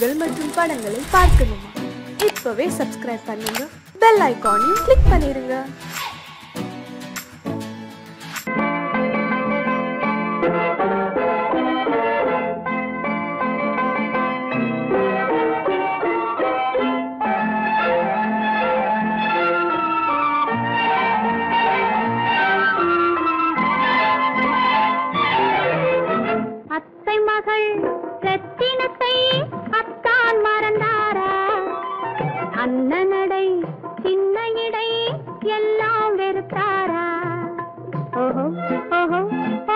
நிகழ்ச்சிகள் மற்றும் படங்களை பார்க்கணுமா? இப்பவே சப்ஸ்கிரைப் பண்ணுங்க, பெல் ஐகானையும் கிளிக் பண்ணிருங்க. அண்ணனடை சின்ன இடை எல்லாம் வெறுத்தாரா? ஓஹோ ஓஹோ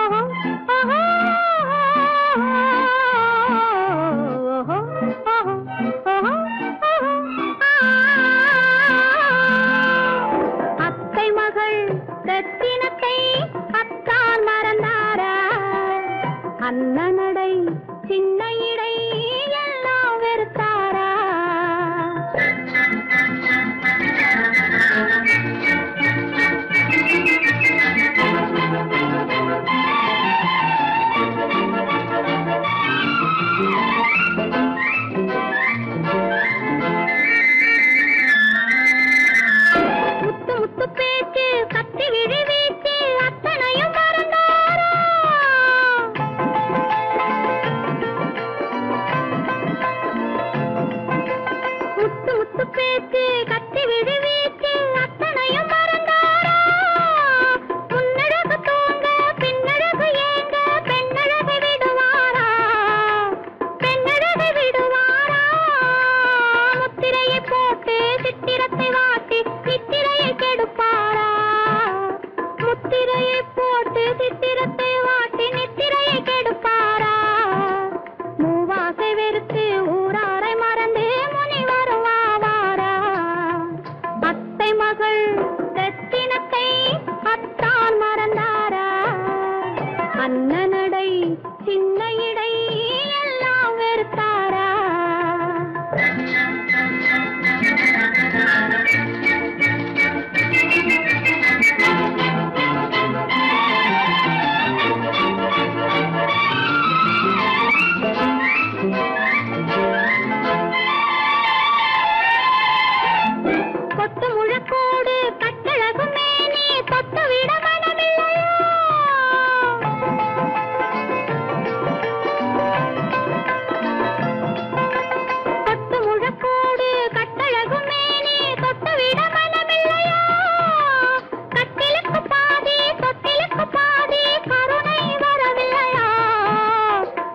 ஓஹோ ஓஹோ ஓஹோ ஓஹோ அத்தை மகள் ரத்தினத்தை அத்தான் மறந்தாரா? அண்ணனடை சின்ன இடை எல்லாம் வெறுத்தாரா? முத்து முத்து பேச்சு கத்தி விழி வீச்சு அத்தனையும் மறந்தாரா? முத்து முத்து பேச்சு கத்தி விழி வீச்சு அத்தனையும் மறந்தாரா? முன்னழகு தூங்க பின்னழகு ஏங்க பெண்ணழகு விடுவாரா? பெண்ணழகு விடுவாரா? முத்திரையை போட்டு சித்திரத்தை வாட்டி நித்திரையை கெடுப்பாரா? முத்திரையை போட்டு சித்திரத்தை வாட்டி நித்திரையை கெடுப்பாரா? மூவாசை வெறுத்து ஊராரை மறந்து முனி வருவாரா? அத்தை மகள் ரத்தினத்தை அத்தான் மறந்தாரா? அண்ணனடை சின்ன இடை எல்லாம் வெறுத்தாரா? கொத்து முழக்கோடு கட்டழகு மேனி தொட்டு விட மனமில்லையோ? கொத்து முழக்கோடு கட்டழகு மேனி தொட்டு விட மனமில்லையோ? கட்டிலுக்கு பாதி தொட்டிலுக்கு பாதி கருணை வரவில்லையா?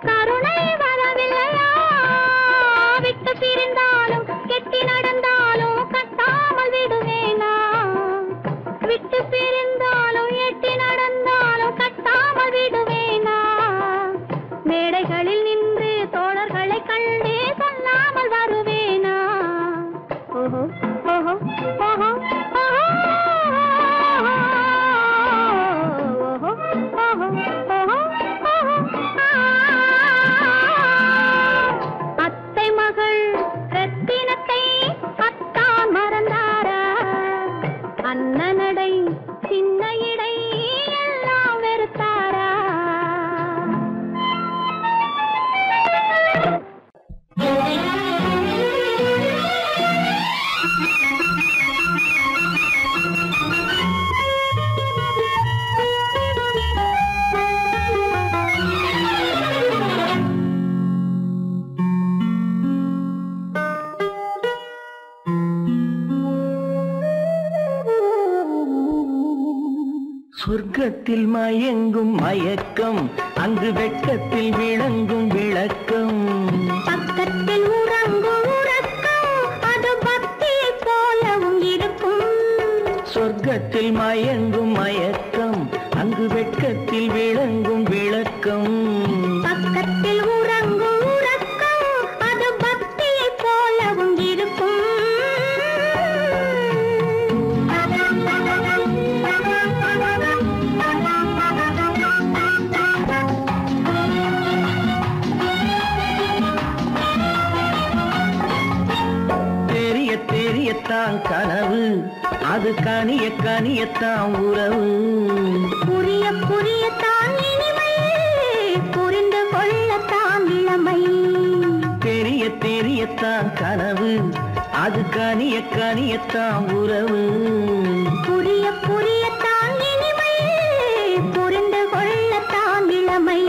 கருணை வரவில்லையா? விட்டு பிரிந்தாலும் கெட்டி நடந்தாலும் கட்டாமல் விடுவேனா? விட்டு பிரிந்தாலும் எட்டி நடந்தாலும் கட்டாமல் விடுவேனா? மேடைகளில் நின்று தோழர்களை கண்டு சொல்லாமல் வருவேனா? ஓஹோ ஓஹோ ஓஹோ ஓஹோ ஓஹோ ஓஹோ ஓஹோ அத்தை மகள் ரத்தினத்தை அத்தான் மறந்தாரா? அண்ணனடை சின்ன இடை எல்லாம் வெறுத்தாரா? சொர்க்கத்தில் மயங்கும் மயக்கம், அங்கு வெட்கத்தில் விளங்கும் விளக்கம். பக்கத்தில் உறங்கும் உறக்கம், அது பக்தியை போலவும் இருக்கும். சொர்க்கத்தில் மயங்கும் மயக்கம், அங்கு வெட்கத்தில் விளங்கும் விளக்கம். பக்கத்தில் உறங்கும் உறக்கம், அது பக்தியை போலவும் இருக்கும். தெரியத்தான் கனவு, அது கனிய கனியத்தான் உறவு. புரிய புரியத்தான் இனிமை, புரிந்து கொள்ளத்தான் இளமை. தெரிய தெரியத்தான் கனவு, அது கனிய கனியத்தான் உறவு. புரிய புரியத்தான் இனிமை, புரிந்து கொள்ளத்தான் இளமை.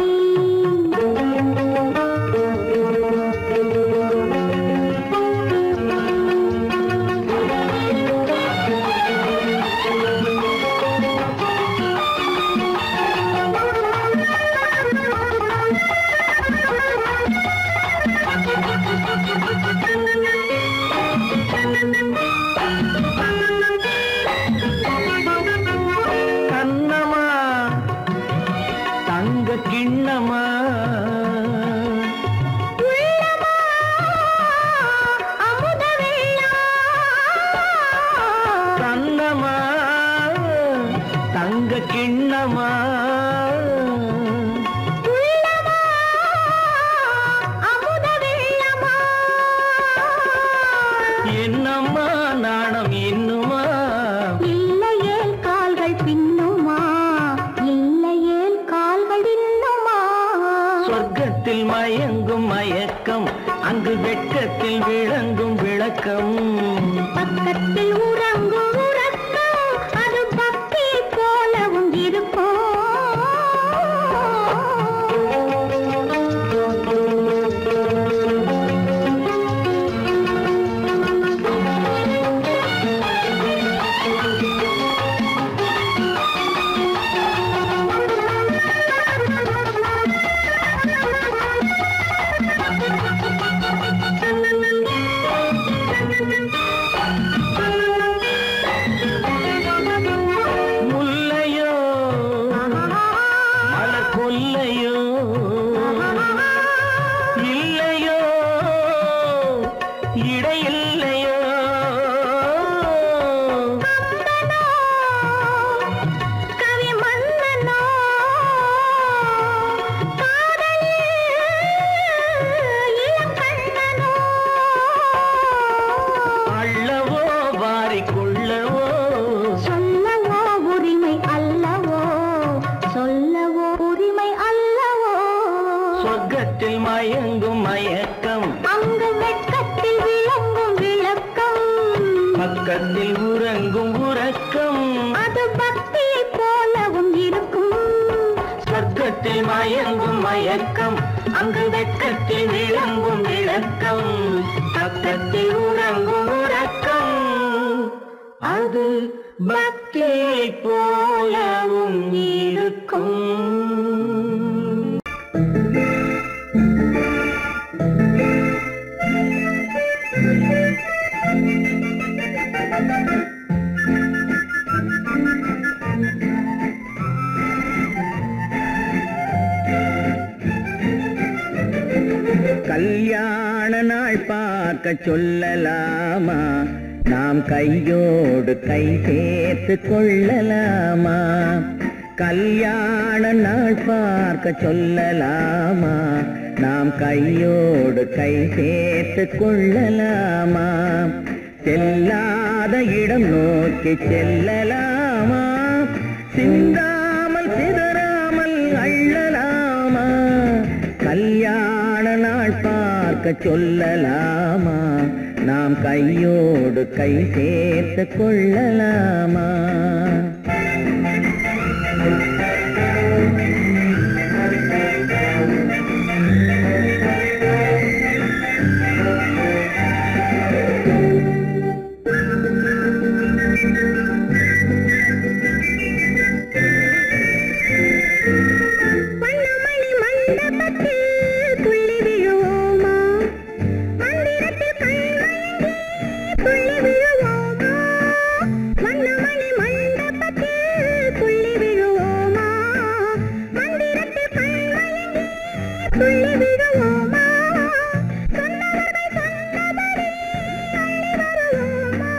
கண்ணமா தங்க கிண்ணமா அமுத வெள்ளா, கண்ணமா தங்க கிண்ணமா அமுத வெள்ளமா. என்னம்மா நாணம் இன்னுமா? இல்லையேல் கால்கள் பின்னுமா, இல்லையேல் கால்கள் இன்னுமா. சொர்க்கத்தில் மயங்கும் மயக்கம், அங்கு வெட்கத்தில் விளங்கும் விளக்கம். பக்கத்தில் உறங்கும் உறக்கம், அது பக்தி போலவும் இருக்கும். முல்லையோ மலர் கொல்லையோ, இல்லையோ இடையில்லையோ. கவி மன்னனோ, காதலில் இளம் கண்ணனோ. அள்ளவோ வாரிக்கொள்ளவோ, சொல்லவோ உரிமை அல்லவோ, சொல்லவோ உரிமை அல்லவோ. சொர்க்கத்தில் மயங்கும் மயக்கம், அங்கு வெட்கத்தில் விளங்கும் விளக்கம். பக்கத்தில் உறங்கும் உறக்கம். அது பக்தியை போலவும் இருக்கும். சொர்க்கத்தில் மயங்கும் மயக்கம், அங்கு வெட்கத்தில் விளங்கும் விளக்கம். பக்கத்தில் உறங்கும் உறக்கம், அது பக்தியை போலவும் இருக்கும். கல்யாண நாள் பார்க்க சொல்லலாமா, நாம் கையோடு கை சேர்த்து கொள்ளலாமா? கல்யாண நாள் பார்க்க சொல்லலாமா, நாம் கையோடு கை சேர்த்து கொள்ளலாமா? செல்லாத இடம் நோக்கி செல்லலாமா, சிந்தாமல் சிதறாமல் அள்ளலாமா? கல்யாண நாள் பார்க்க சொல்லலாமா, நாம் கையோடு கை சேர்த்து கொள்ளலாமா? வண்ணமணி மண்டபத்தில் துள்ளி விழுவோமா, மந்திரத்தில் கண்மயங்கி துள்ளி விழுவோமா. வண்ணமணி மண்டபத்தில் துள்ளி விழுவோமா, மந்திரத்தில் கண்மயங்கி துள்ளி விழுவோமா. சொன்னவர்கள் சொன்னபடி அள்ளி வருவோமா,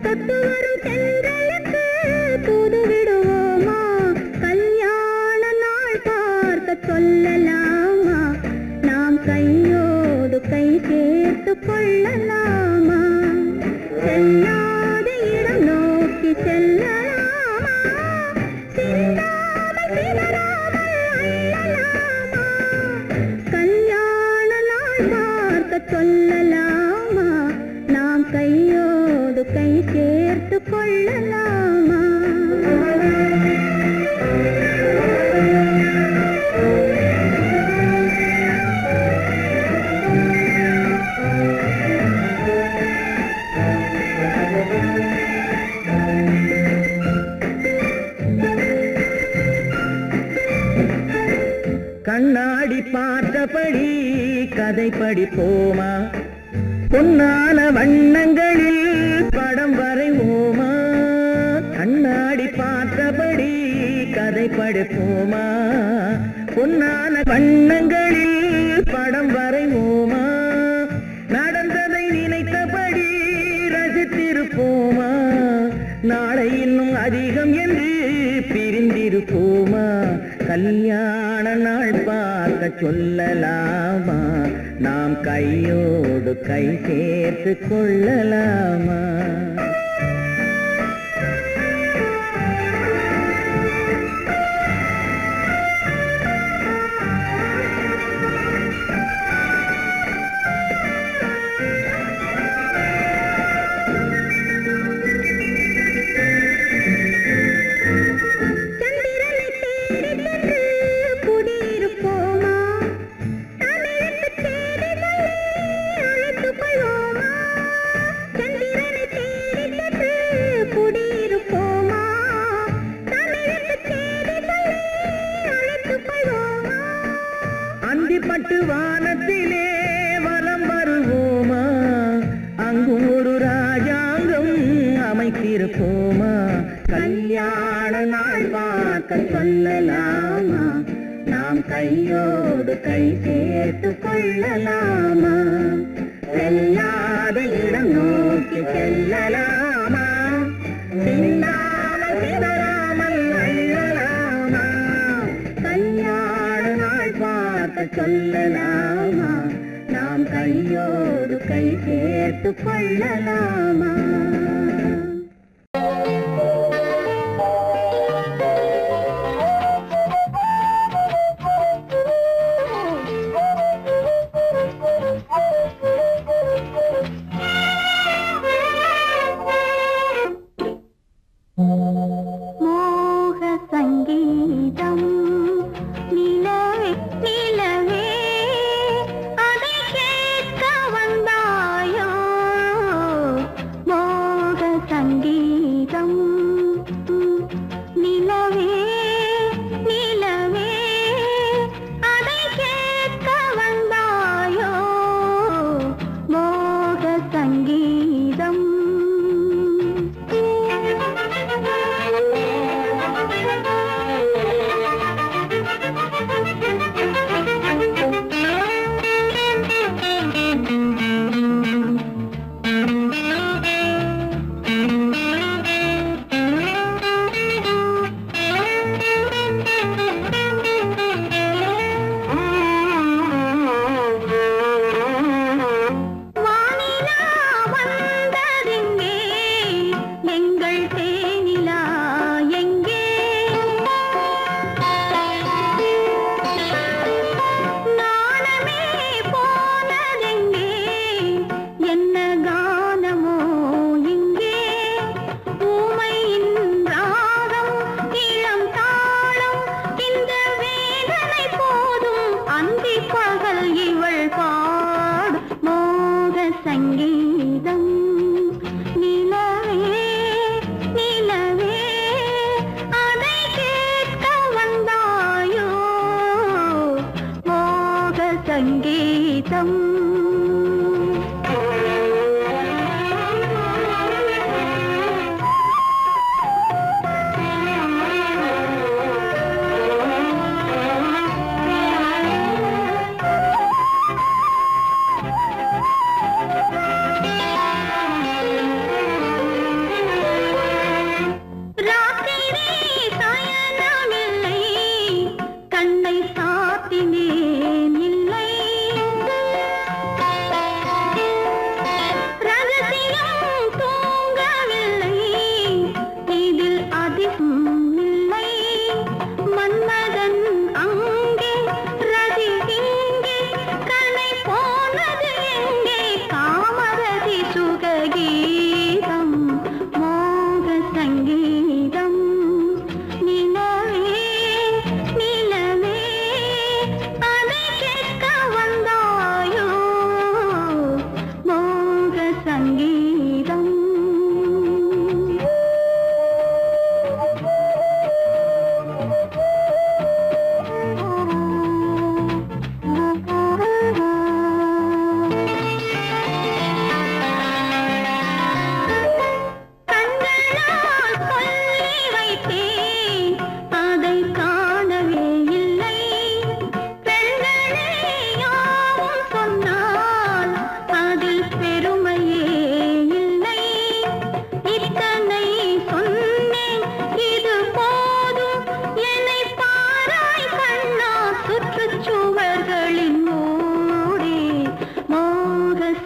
தொட்டு வரும் தென்றலுக்கு தூது விடுவோமா. கல்யாண நாள் பார்க்க சொல்லலாமா, நாம் கையோடு கை சேர்த்து கொள்ளலாமா? செல்லாத இடம் நோக்கி செல்லலாமா, சிந்தாமல் சிதறாமல் அள்ளலாமா? கல்யாண நாள் பார்க்க பார்க்க சொல்லலாமா நாம் கையோடு கை சேர்த்து கொள்ளலாமா கண்ணாடி பார்த்தபடி கதை படிப்போமா பொன்னான வண்ணங்களில் படம் வரைவோமா கண்ணாடி பார்த்தபடி கதை படிப்போமா பொன்னான வண்ணங்களில் படம் வரைவோமா நடந்ததை நினைத்தபடி ரசித்திருப்போமா நாளை இன்னும் அதிகம் என்று பிரிந்திருப்போமா கல்யாண நாள் பார்க்க சொல்லலாமா நாம் கையோடு கை சேர்த்து கொள்ளலாமா பட்டு வானத்திலே வலம் வருவோமா அங்கும் ஒரு ராஜாங்கம் அமைத்திருப்போமா கல்யாண நாள் பார்க்க சொல்லலாமா நாம் கையோடு கை சேர்த்து கொள்ளலாமா செல்லாத இடம் நோக்கி செல்லலாமா சின்னாமல் சிதறாமல் அள்ளலாமா கல்யாண நாள் பார்க்க சொல்லலாமா நாம் கையோடு கை சேர்த்து கொள்ளலாமா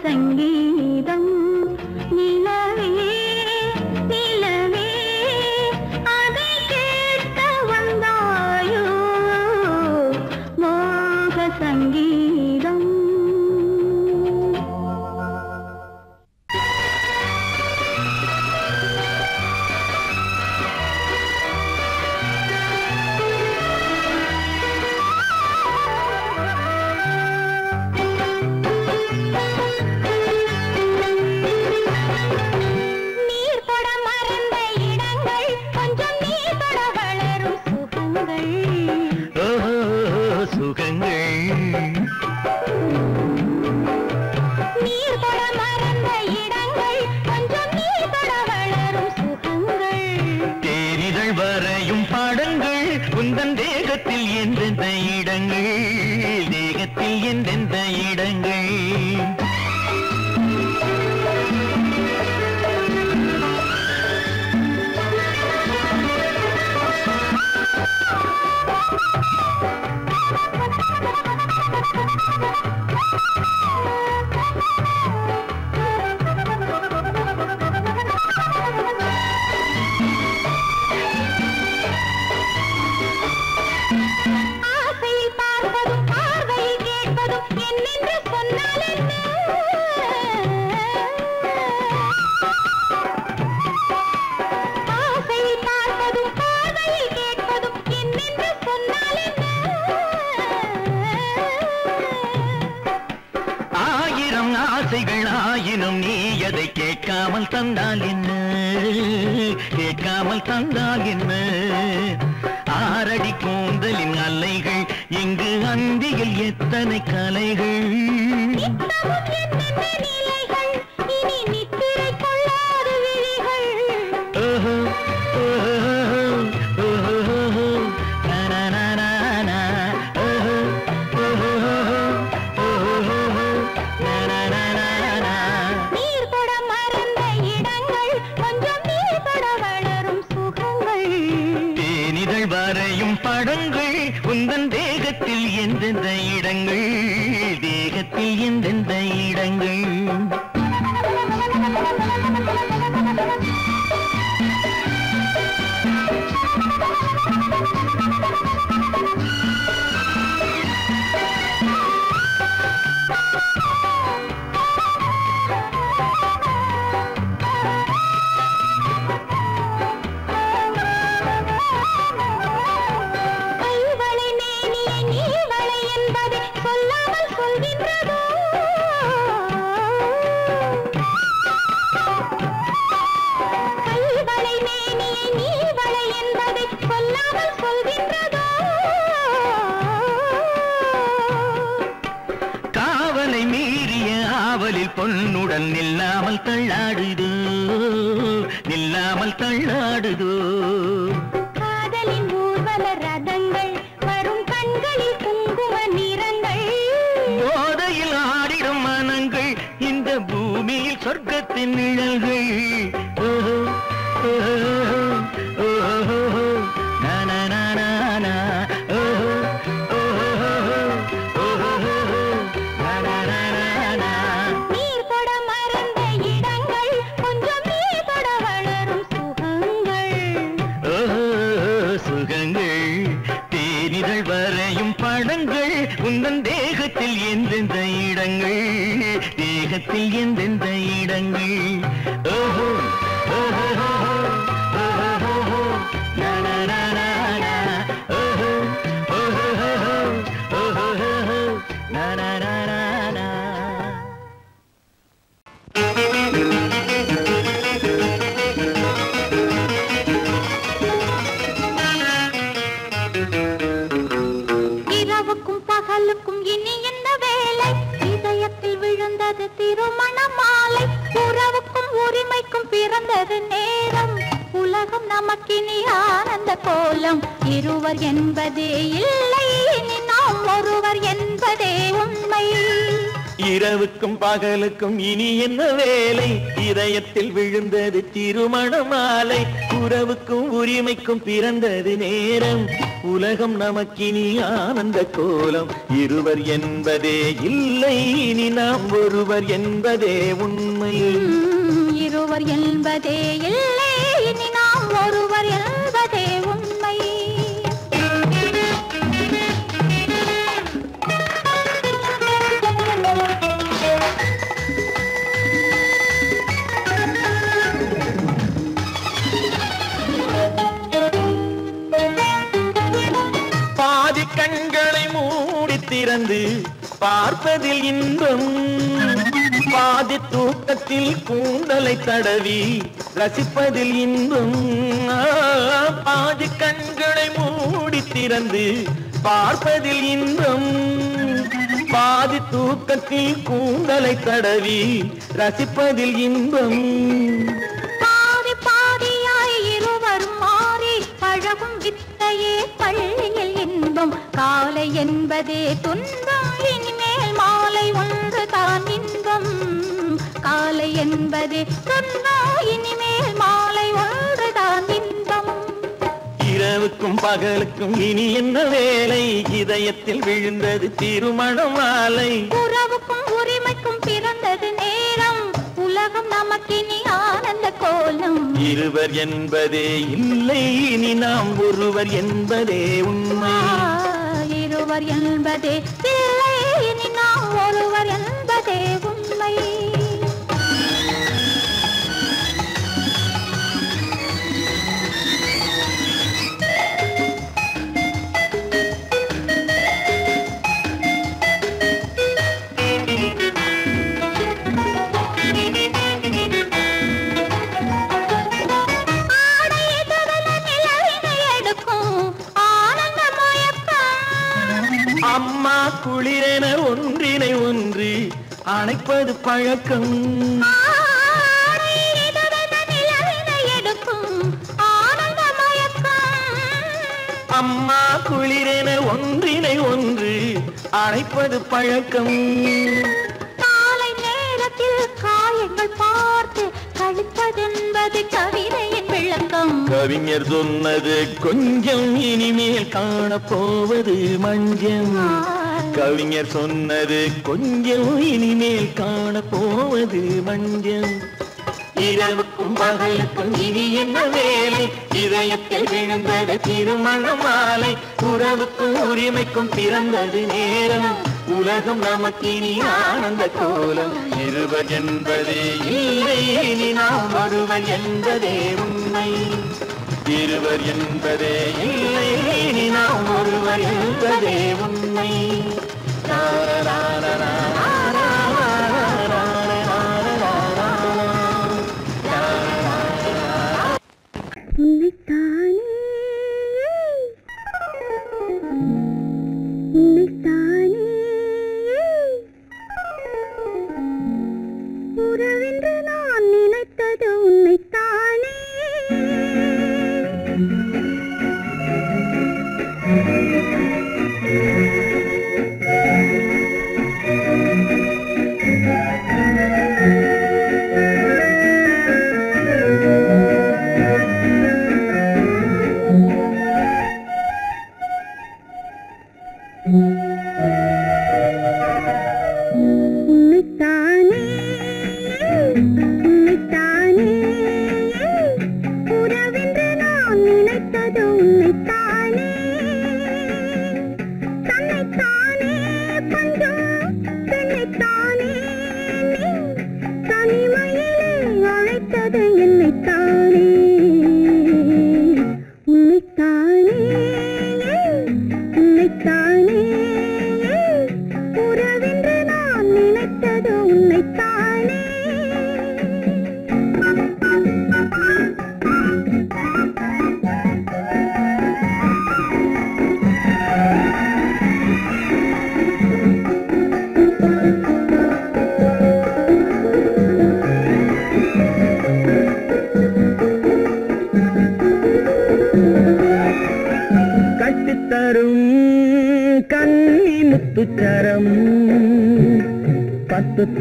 சங்கீதம் நிலவே நிலவே அதை கேட்க வந்தாயோ மோக சங்கீதம். கேட்காமல் தந்தால் என்ன ஆரடி கூந்தலின் அலைகள் இங்கு அந்தியில் எத்தனை கலைகள் படங்கள் உந்தன் தேகத்தில் எந்தெந்த இடங்கள் தேகத்தில் எந்தெந்த இடங்கள் பொன்னுடன் நில்லாமல் தள்ளாடுதோ நில்லாமல் தள்ளாடுதோ காதலின் ஊர்வல ரதங்கள் வரும் கண்களில் குங்கும நிறங்கள் போதையில் ஆடிடும் மனங்கள் இந்த பூமியில் சொர்க்கத்தின் நிழல்கள் உந்தன் தேகத்தில் எந்தெந்த இடங்கள் தேகத்தில் எந்தெந்த இடங்கள் ஓஹோ ஓஹோ திருமண மாலை உறவுக்கும் உரிமைக்கும் பிறந்தது நேரம் உலகம் நமக்கினி ஆனந்த கோலம் இருவர் என்பதே இல்லை இனி நாம் ஒருவர் என்பதே உண்மை இரவுக்கும் பகலுக்கும் இனி என்ன வேலை இதயத்தில் விழுந்தது திருமண மாலை உறவுக்கும் உரிமைக்கும் பிறந்தது நேரம் உலகம் நமக்கினி ஆனந்த கோலம் இருவர் என்பதே இல்லை இனி நாம் ஒருவர் என்பதே உண்மை இருவர் என்பதே இல்லை இனி நாம் ஒருவர் என்பதே உண்மை கண்களை மூடி திறந்து பார்ப்பதில் இன்பம் பாதி தூக்கத்தில் கூந்தலை தடவி ரசிப்பதில் இன்பம் பாதி கண்களை மூடி திறந்து பார்ப்பதில் இன்பம் பாதி தூக்கத்தில் கூந்தலை தடவி ரசிப்பதில் இன்பம் பாதி பாதியாய் இருவரும் மாறி பழகும் வித்தையே பள்ளியில் இன்பம் காலை என்பதே துன்பம் இனிமேல் மாலை ஒன்று தான் இன்பம் காலை என்பதே துன்பம் இனிமேல் மாலை ஒன்று தான் இன்பம் இரவுக்கும் பகலுக்கும் இனி என்ன வேலை இதயத்தில் விழுந்தது திருமண மாலை உறவுக்கும் உரிமைக்கும் பிறந்தது நேரம் உலகம் நமக்கினி ஆனந்த கோலம் இருவர் என்பதே இல்லை இனி நாம் ஒருவர் என்பதே உண்மை இருவர் என்பதே இல்லை இனி நாம் ஒருவர் என்பதே உண்மை அம்மா குளிரென ஒன்றினை ஒன்று அணைப்பது பழக்கம் அம்மா குளிரென ஒன்றினை ஒன்று அணைப்பது பழக்கம் காலை நேரத்தில் காயங்கள் பார்த்து கழிப்பதென்பது கவிதையின் விளக்கம் கவிஞர் சொன்னது கொஞ்சம் இனிமேல் காணப்போவது மஞ்சம் கவிஞர் சொன்னது கொஞ்சம் இனிமேல் காணப்போவது மஞ்சம் இரவுக்கும் பகலுக்கும் இனி என்ன வேலை இதயத்தில் விழுந்தது திருமண மாலை உறவுக்கும் உரிமைக்கும் பிறந்தது நேரம் உலகம் நமக்கினி ஆனந்த கோலம் இருவர் என்பதே இல்லை இனி நாம் ஒருவர் என்பதே உண்மை இருவர் என்பதே இல்லை இனி நாம் ஒருவர் என்பதே உண்மை உறவென்று நான் நினைத்தது உன்னைத்தானே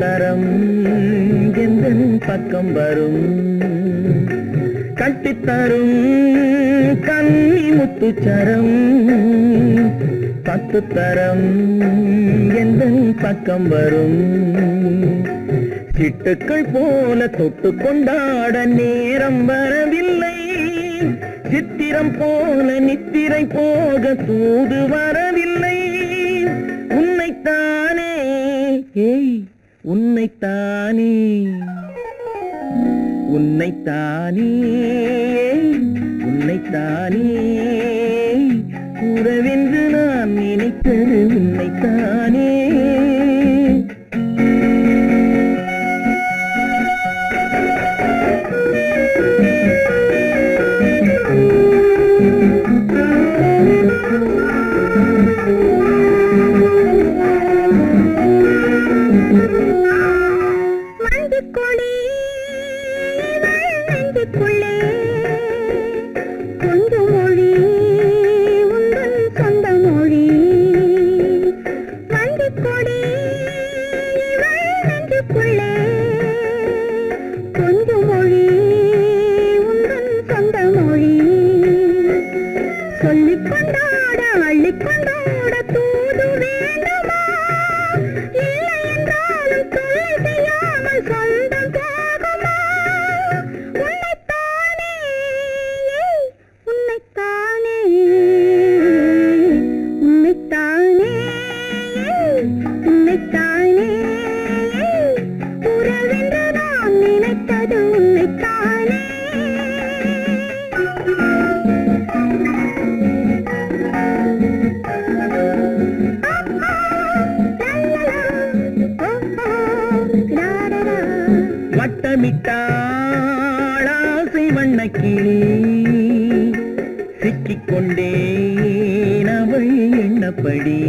தரம் எந்தன் பக்கம் வரும் கட்டித்தரும் கன்னி முத்துச்சரம் 10 தரம் எந்தன் பக்கம் வரும் சிட்டுக்கள் போல தொட்டு கொண்டாட நேரம் வரவில்லை சித்திரம் போல நித்திரை போக தூது வரவில்லை உன்னைத்தானே உன்னைத்தானே உன்னைத்தானே உன்னைத்தானே உறவென்று நான் நினைத்தது உன்னைத்தானே வட்டமிட்டாளாசை வண்ணக்கிளி சிக்கிக்கொண்டேன் அவள் எண்ணப்படி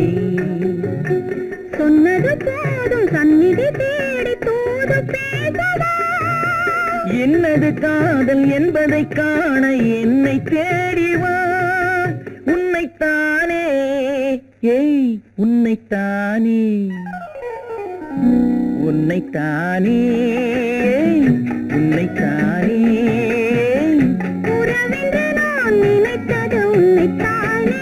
சொன்னது போதும் சந்நிதி தேடி தூது பேசவா என்னது காதல் என்பதை காண என்னை தேடிவா உன்னைத்தானே உன்னைத்தானே உன்னைத்தானே உன்னைத்தானே உறவென்று நான் நினைத்தது உன்னைத்தானே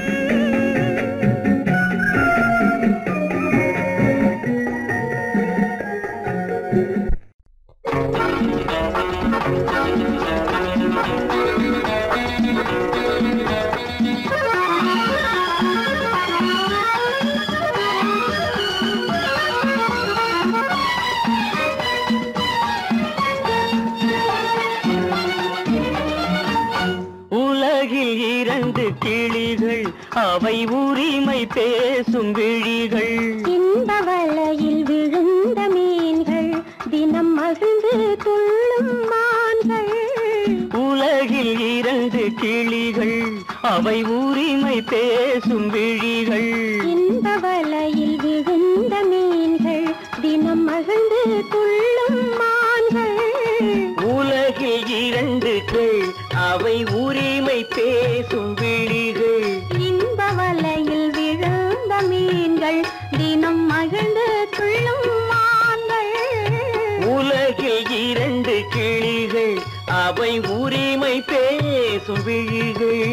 கிளிகள் அவை உரிமை பேசும் விழிகள் இந்த வலையில் விழுந்த மீன்கள் தினம் மகிழ்ந்து துள்ளும் மான்கள் உலகில் 2 கிளிகள் அவை உரிமை பேசும் விழிகள் இந்த வலையில் விழுந்த மீன்கள் தினம் மகிழ்ந்து துள்ளும் மான்கள் உலகில் 2 அவை உரிமை பேசும் விழிகள் இந்த வலையில் விழுந்த மீன்கள் தினம் மகிழ்ந்து துள்ளும் மான்கள் உலகில் 2 கிளிகள் அவை உரிமை பேசும் விழிகள்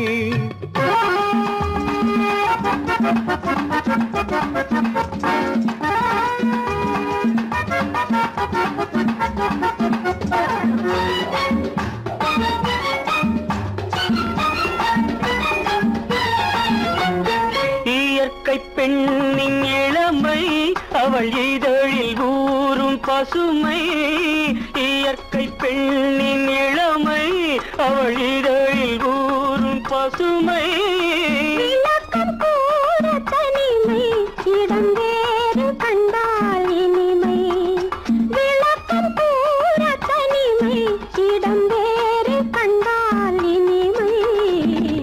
இயற்கை பெண்ணின் இளமை அவள் இதழில் ஊறும் பசுமை இயற்கை பெண்ணின் இளமை அவள் இதழில் ஊறும் பசுமை விளக்கம் கூற தனிமை இடம் வேறு கண்டால் இனிமை விளக்கம் கூற தனிமை இடம் வேறு கண்டால் இனிமை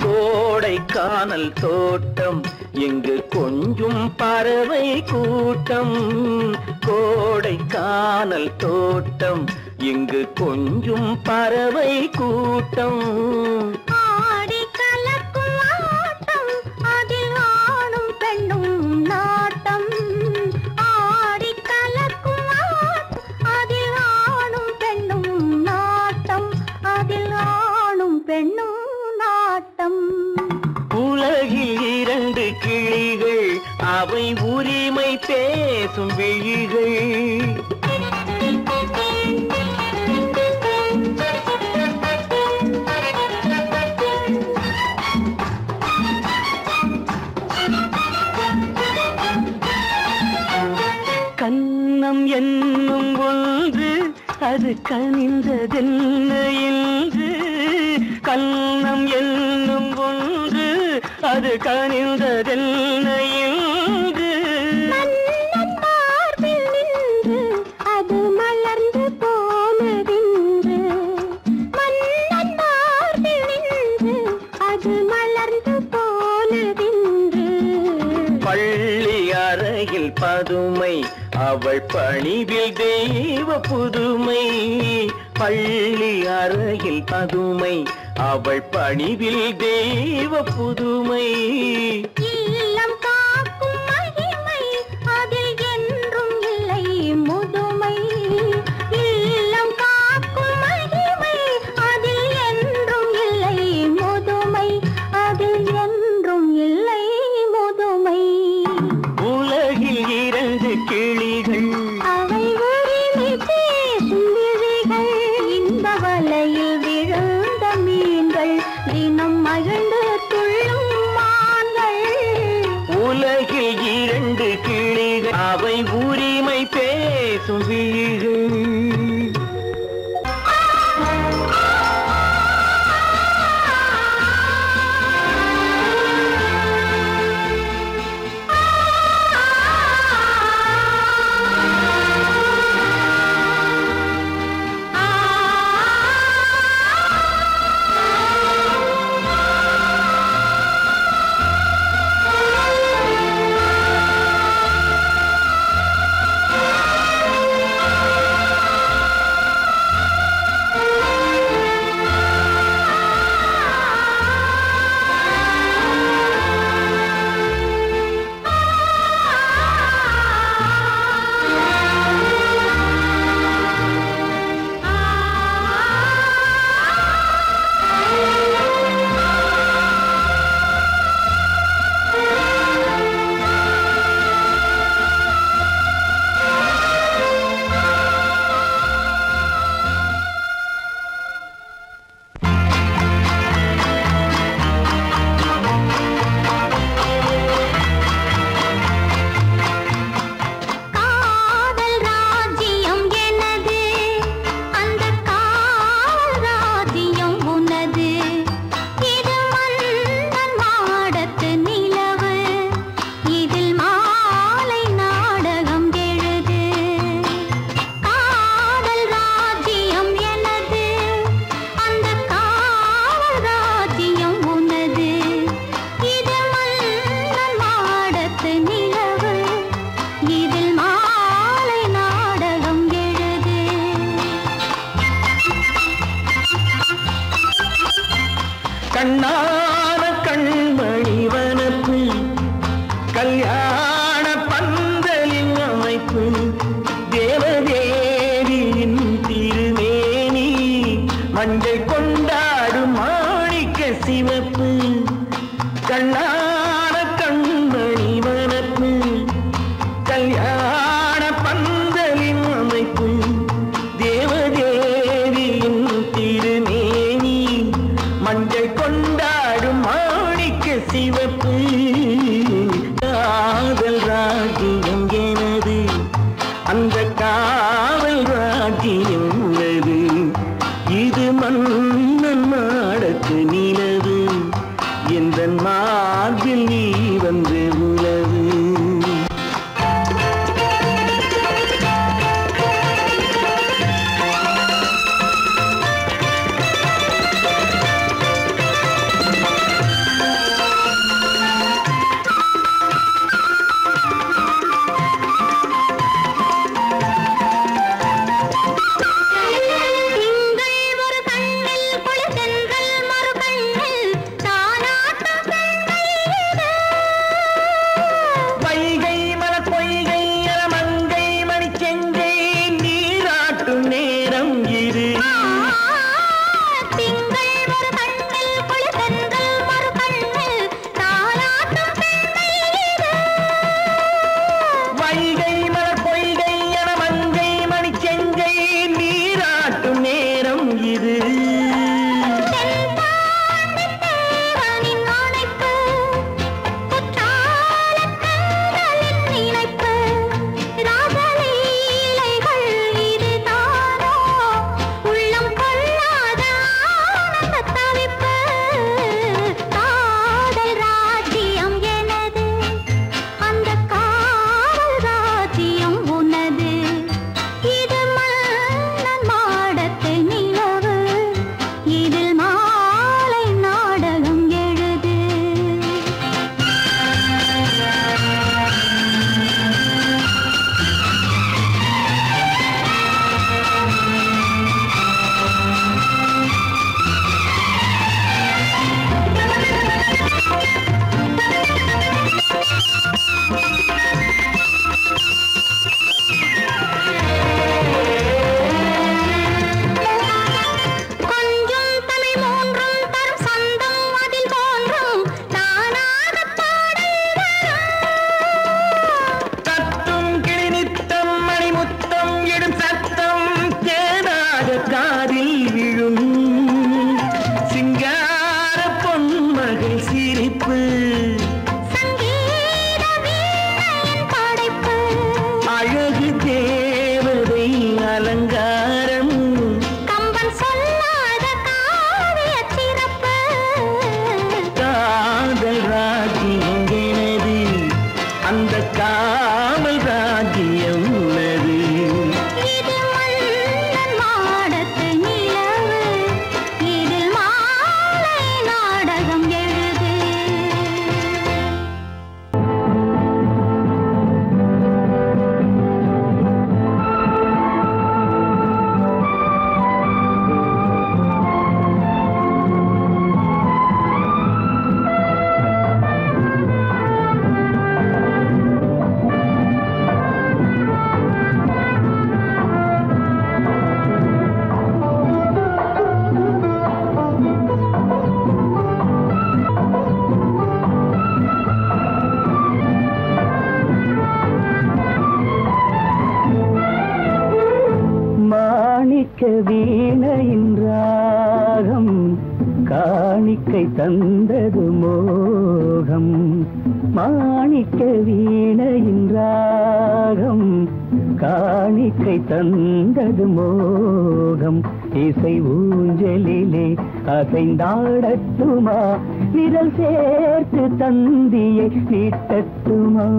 கோடைக்கானல் தோட்டம் எங்கு கொஞ்சும் பறவை கூட்டம் கோடைக்கானல் தோட்டம் எங்கு கொஞ்சும் பறவை கூட்டம் ஆடி கலக்கும் ஆட்டம் அதில் ஆணும் பெண்ணும் நாட்டம் ஆடி கலக்கும் அது கனிந்ததென்ன என்று கண்ணம் என்னும் ஒன்று அது கனிந்ததென்ன என்று மன்னன் மார்பில் நின்று அது மலர்ந்து போனதென்று மன்னன் மார்பில் நின்று அது மலர்ந்து போனதென்று பள்ளி அறையில் பதுமை அவள் பணிவில் தெய்வ புதுமை பள்ளி அறையில் பதுமை அவள் பணிவில் தெய்வ புதுமை இல்லம் காக்கும் மகிமை அதில் என்றும் இல்லை முதுமை இல்லம் காக்கும் மகிமை அதில் என்றும் இல்லை முதுமை அதில் என்றும் இல்லை முதுமை உலகில் இரண்டு கிளிகள் அவை உரிமை பேசும் விழிகள் இந்த வலையில் விழுந்த மீன்கள் தினம் மகிழ்ந்து துள்ளும் மான்கள் உலகில் இரண்டு கிளிகள் அவை உரிமை பேசும் விழிகள் கண்ணான கண்மணி வனப்பு கல்யாண பந்தலின் அமைப்பு தேவதேவியின் திருமேனி மஞ்சள் கொண்டாடும் மாணிக்க சிவப்பு கண்ணான கண்மணி வனப்பு கல்யாண பந்தலின் அமைப்பு தேவதேவியின் திருமேனி மஞ்சள் கொண்டாடும் மாணிக்க சிவப்பு காதல் ராஜ்யம் எனது அந்த காவல் ராஜ்யம் உள்ளது இது மன்னன் மாடத்து நிலவு எந்த மாணிக்க வீணையின் ராகம் காணிக்கை தந்தது மோகம் மாணிக்க வீணையின் ராகம் காணிக்கை தந்தது மோகம் இசை ஊஞ்சலிலே அசைந்தாடட்டுமா விரல் சேர்த்து தந்தியை நீட்டட்டுமா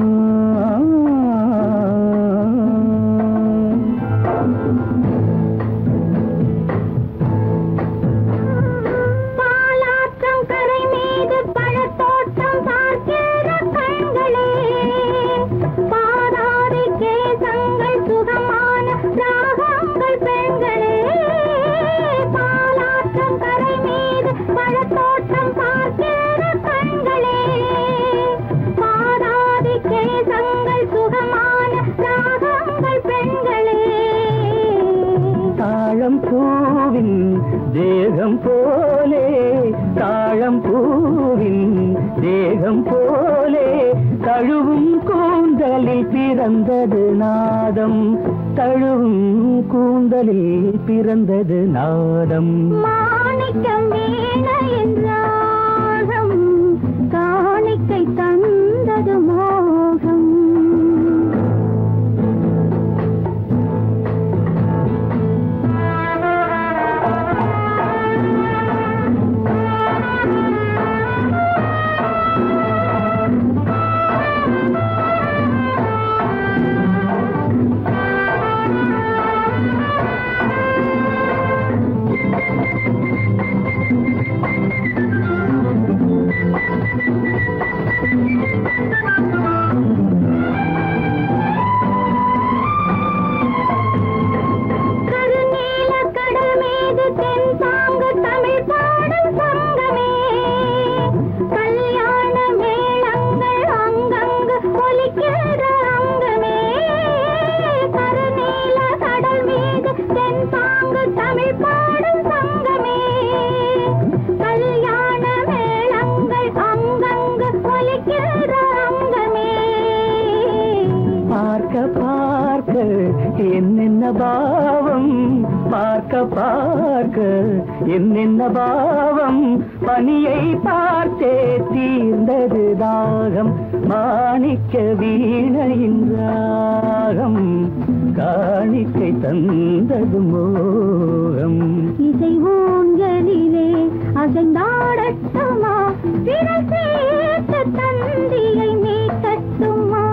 பாலாற்றம் கரை மீது பழத்தோட்டம் பார்க்கிற கண்களே பாதாதி கேசங்கள் சுகமான ராகங்கள் பெண்களே பாலாற்றம் கரை மீது பழத்தோட்டம் பார்க்கிற கண்களே பாதாதி கேசங்கள் சுகமான ராகங்கள் பெண்களே தாழம் பூவின் தேகம் போலே தாழம் பூவின் தேகம் போலே தழுவும் கூந்தலில் பிறந்தது நாதம் தழுவும் கூந்தலில் பிறந்தது நாதம் மாணிக்கம் வீணையின் ராகம் காணிக்கை தந்தது மோகம் கருநீல கடல் மீது தென்பாங்கு தமிழ் பாடும் சங்கமே கல்யாண மேளங்கள் அங்கங்கு ஒலிக்கிற அங்கமே கருநீல கடல் மீது தென்பாங்கு தமிழ் பாடும் சங்கமே கல்யாண மேளங்கள் அங்கங்கு ஒலிக்கிற அங்கமே பார்க்க பார்க்க என்னென்ன பாவம் பார்க்க பார்க்க என்னென்ன பாவம் பனியை பார்த்தே தீர்ந்தது தாகம் மாணிக்க வீணையின் ராகம் காணிக்கை தந்தது மோகம் இசை ஊஞ்சலிலே அசைந்தாடட்டுமா விரல் சேர்த்து தந்தியை மீட்டட்டுமா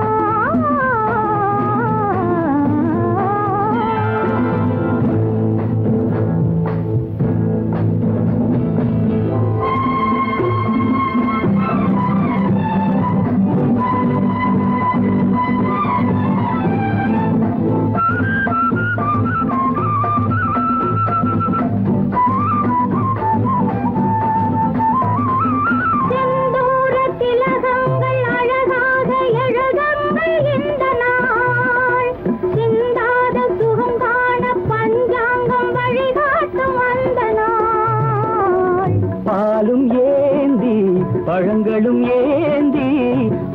செந்தூர திலகங்கள் அழகாக எழுதங்கள் இந்த நாள் சிந்தாத சுகம் காண பஞ்சாங்கம் வழிகாட்டும் அந்த நாள் பாலும் ஏந்தி பழங்களும் ஏந்தி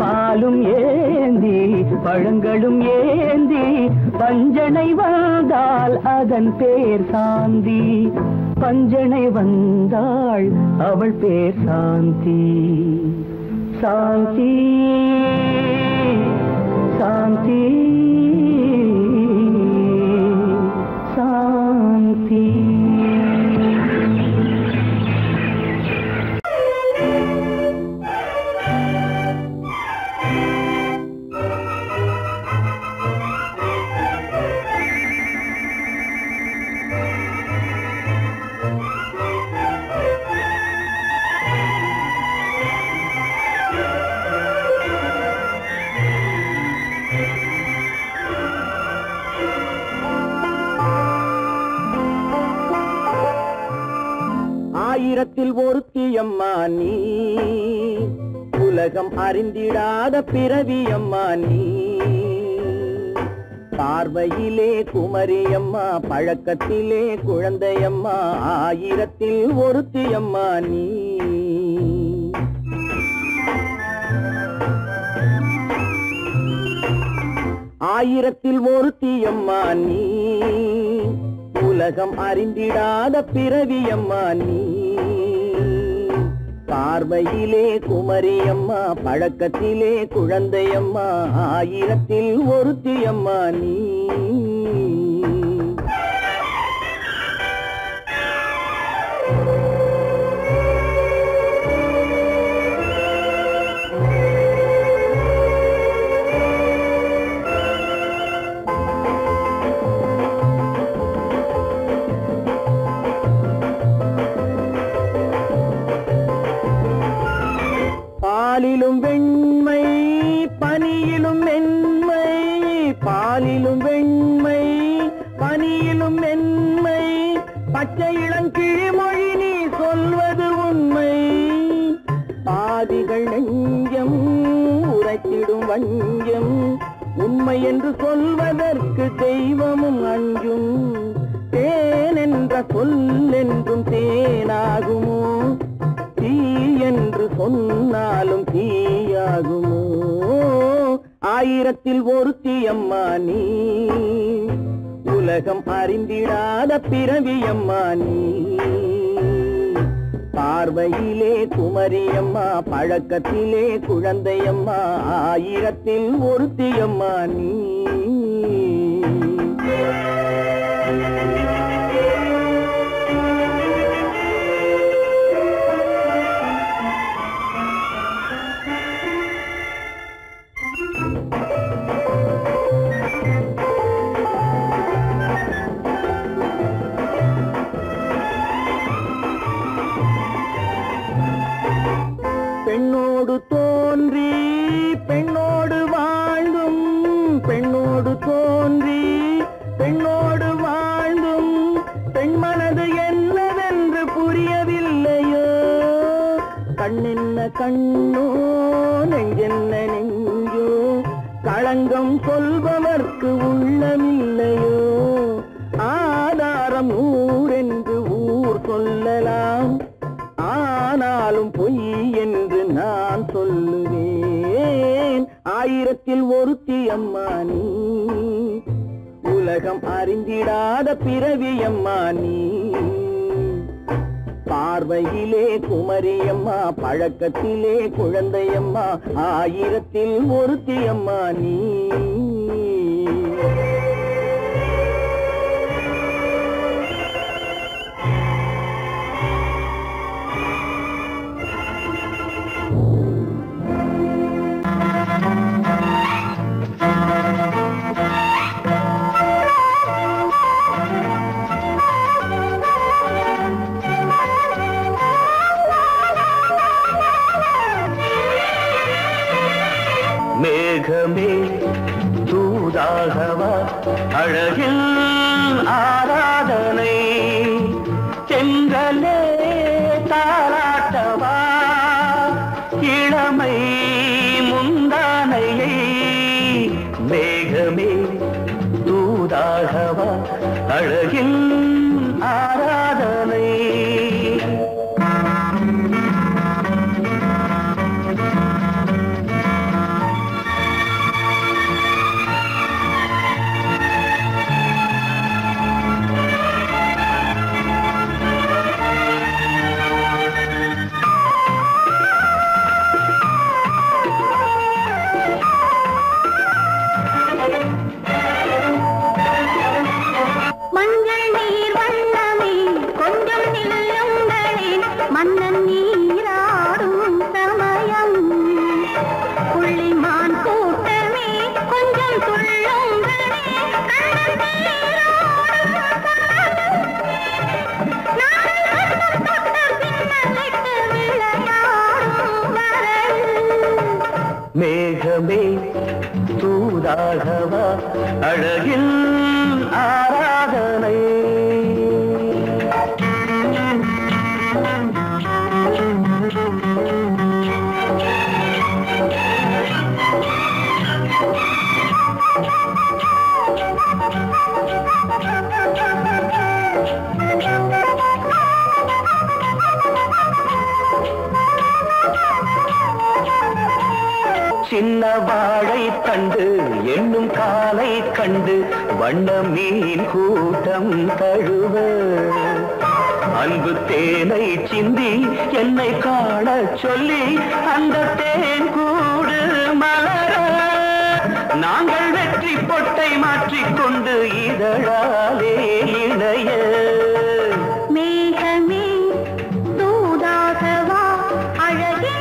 பாலும் ஏந்தி பழங்களும் ஏந்தி பஞ்சனை வந்தால் அதன் பேர் சாந்தி பஞ்சனை வந்தாள் அவள் பேர் சாந்தி சாந்தி சாந்தி சாந்தி ஆயிரத்தில் ஒருத்தியம்மா நீ உலகம் அறிந்திடாத பிறவியம்மா நீ பார்வையிலே குமரியம்மா பழக்கத்திலே குழந்தையம்மா ஆயிரத்தில் ஒருத்தியம்மா நீ ஆயிரத்தில் ஒருத்தியம்மா நீ உலகம் அறிந்திடாத பிறவியம்மா நீ. பார்வையிலே குமரியம்மா, பழக்கத்திலே குழந்தையம்மா, ஆயிரத்தில் ஒருத்தியம்மா நீ. பாலிலும் வெண்மை பனியிலும் மென்மை, பாலிலும் வெண்மை பனியிலும் மென்மை, பச்சை இளங்கிழிமொழி நீ சொல்வது உண்மை. பாதிகள் நெஞ்சம் உரைத்திடும் வஞ்சம், உண்மை என்று சொல்வதற்கு தெய்வமும் அஞ்சும். தேன் என்ற சொல் என்றும் தேனாகுமோ, தீ என்று சொன்னாலும் தீயாகுமோ. ஆயிரத்தில் ஒருத்தியம்மா நீ. உலகம் அறிந்திடாத பிறவியம்மா நீ. பார்வையிலே குமரியம்மா, பழக்கத்திலே குழந்தையம்மா, ஆயிரத்தில் ஒருத்தியம்மா நீ. பெண்ணோடு தோன்றி பெண்ணோடு வாழ்ந்தும், பெண்ணோடு தோன்றி பெண்ணோடு வாழ்ந்தும், பெண் மனது என்னவென்று புரியவில்லையோ. கண்ணென்ன கண்ணோ, நெஞ்சென்ன நெஞ்சோ, களங்கம் சொல்பவர்க்கு உள்ளமில்லையோ. ஆதாரம் ஊரென்று ஊர் சொல்லலாம், ஆனாலும் பொய் என்று நான் சொல்லுவேன். ஆயிரத்தில் ஒருத்தியம்மா நீ. உலகம் அறிந்திடாத பிறவியம்மா நீ. பார்வையிலே குமரியம்மா, பழக்கத்திலே குழந்தையம்மா, ஆயிரத்தில் ஒருத்தியம்மா நீ. மேகமே தூதாகவா, அழகில் ஆராதனை, செங்கலே தாராட்டவா, இளமை முந்தானையை. மேகமே தூதாகவா, அழகில் ஆராதனை. மஞ்சள் நீர் வண்ணமே கொஞ்சம் நில்லுங்களேன், மன்னன் நீராடும் சமயம். புள்ளிமான் கூட்டமே கொஞ்சம் துள்ளுங்களே, கண்ணன் நீராடும் பின்னலிட்டு விளையாடும் வரல். மேகமே தூதாகவா, அழகில் ஆராதனை. சின்ன வாழை தண்டு என்னும் காலை கண்டு வண்ண மீன் கூட்டம் தழுவ அன்பு தேனை சிந்தி என்னை காண சொல்லி அந்த தேன் கூடு மலர நாங்கள் வெற்றி பொட்டை மாற்றிக்கொண்டு இதழாலே இணைய மேகமே தூதாகவா அழகே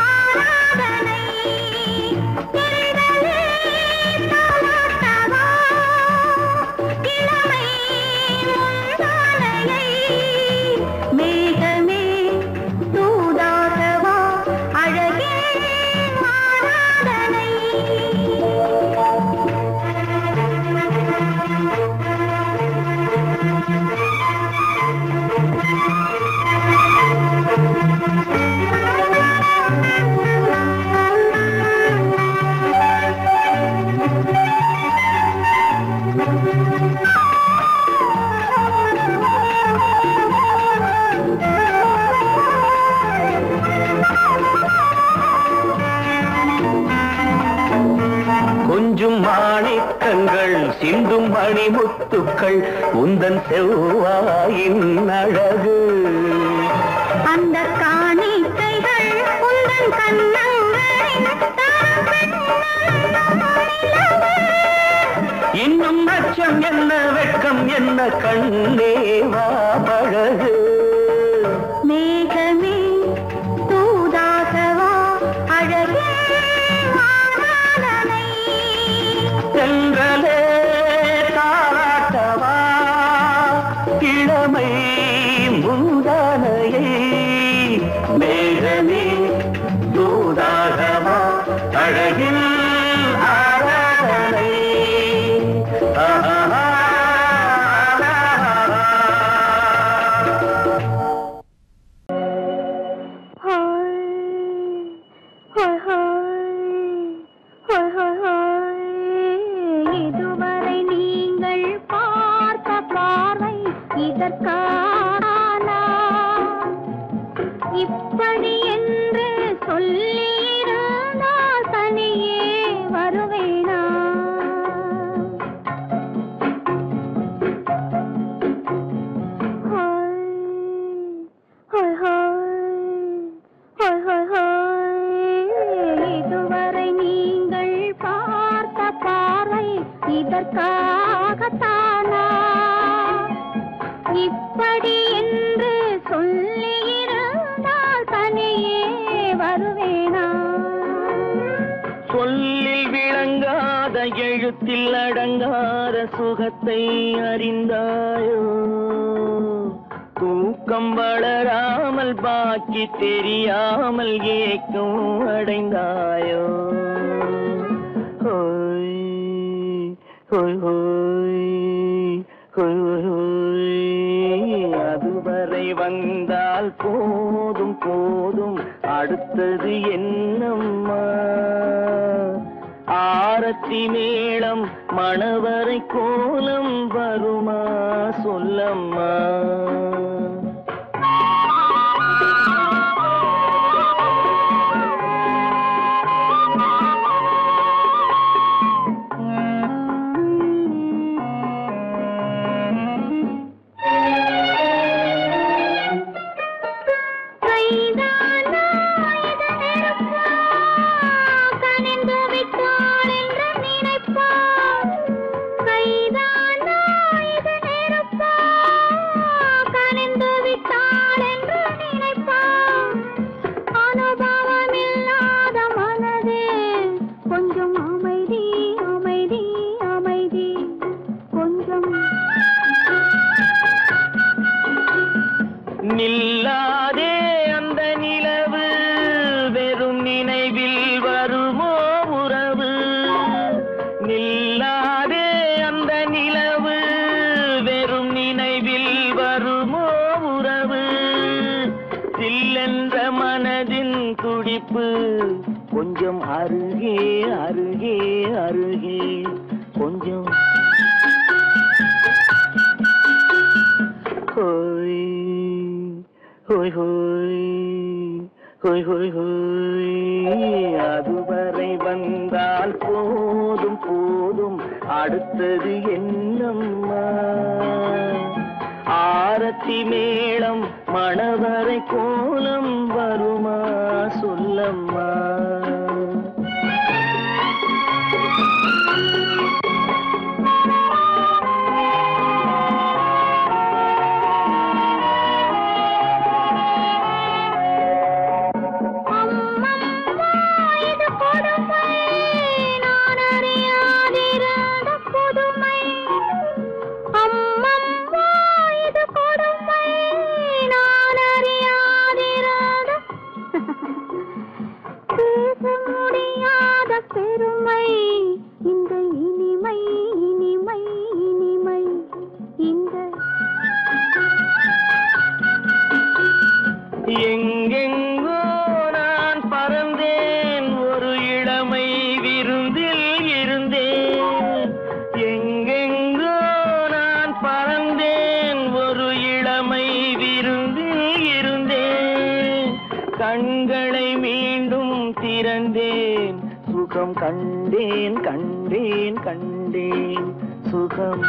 ஆராதனை திரளே தாலாட்டவா இளமை முந்தானையை மேகமே தூதாகவா அழகே ஆராதனை கொஞ்சம் மாணிக்கங்கள் சிந்தும் மணிமுத்துக்கள் உந்தன் செவ்வாயின் அழகு அந்த காணிக்கைகள் உந்தன் கண்ணங்களின் இன்னும் அச்சம் என்ன வெட்கம் என்ன கண்ணேவா பழகு மேகமே தூதாகவா அழகே ஆராதனை சென்றலே தாராட்டவா இளமை முந்தானையை மேகமே தூதாகவா அழகில் ஆராதனை இதுவரை நீங்கள் பார்த்த பார்வை இதற்கானா இப்படி என்று சொல்லியிருந்தால் தனியே வருவேனா இதுவரை நீங்கள் பார்த்த பார்வை இதற்காகத்தானா இப்படி என்று சொல்லியிருந்தால் தனியே வருவேனா சொல்லில் விளங்காத எழுத்தில் அடங்காத சுகத்தை அறிந்தாயோ தூக்கம் வளராமல் பாக்கி தெரியாமல் ஏக்கம் அடைந்தாயோ ஹோய் ஹோய் ஹோய் ஹோய் ஹோய் அதுவரை வந்தால் போதும் போதும் அடுத்தது என்னம்மா ஆரத்தி மேளம் மணவரை கோலம் வருமா சொல்லம்மா நில்லாதே அந்த நிலவு வெறும் நினைவில் வருமோ உறவு நில்லாதே அந்த நிலவு வெறும் நினைவில் வருமோ உறவு சில்லென்ற மனதின் துடிப்பு கொஞ்சம் அருகே அருகே அருகே கொஞ்சம் ஹோய் ஹோய் ஹோய் ஹோய் ஹோய் ஹோய் அதுவரை வந்தால் போதும் போதும் அடுத்தது என்னம்மா ஆரத்தி மேளம் மணவரை கோலம் வருமா சொல்லம்மா பெருமை இந்த இனிமை இனிமை இனிமை இந்த எங்கெங்கோ நான் பறந்தேன் ஒரு இளமை விருந்தில் இருந்தேன் எங்கெங்கோ நான் பறந்தேன் ஒரு இளமை விருந்தில் இருந்தேன் கண்களை மீண்டும் திறந்தேன் சுகம் கண்டேன் கண்டேன் கண்டேன் சுகம்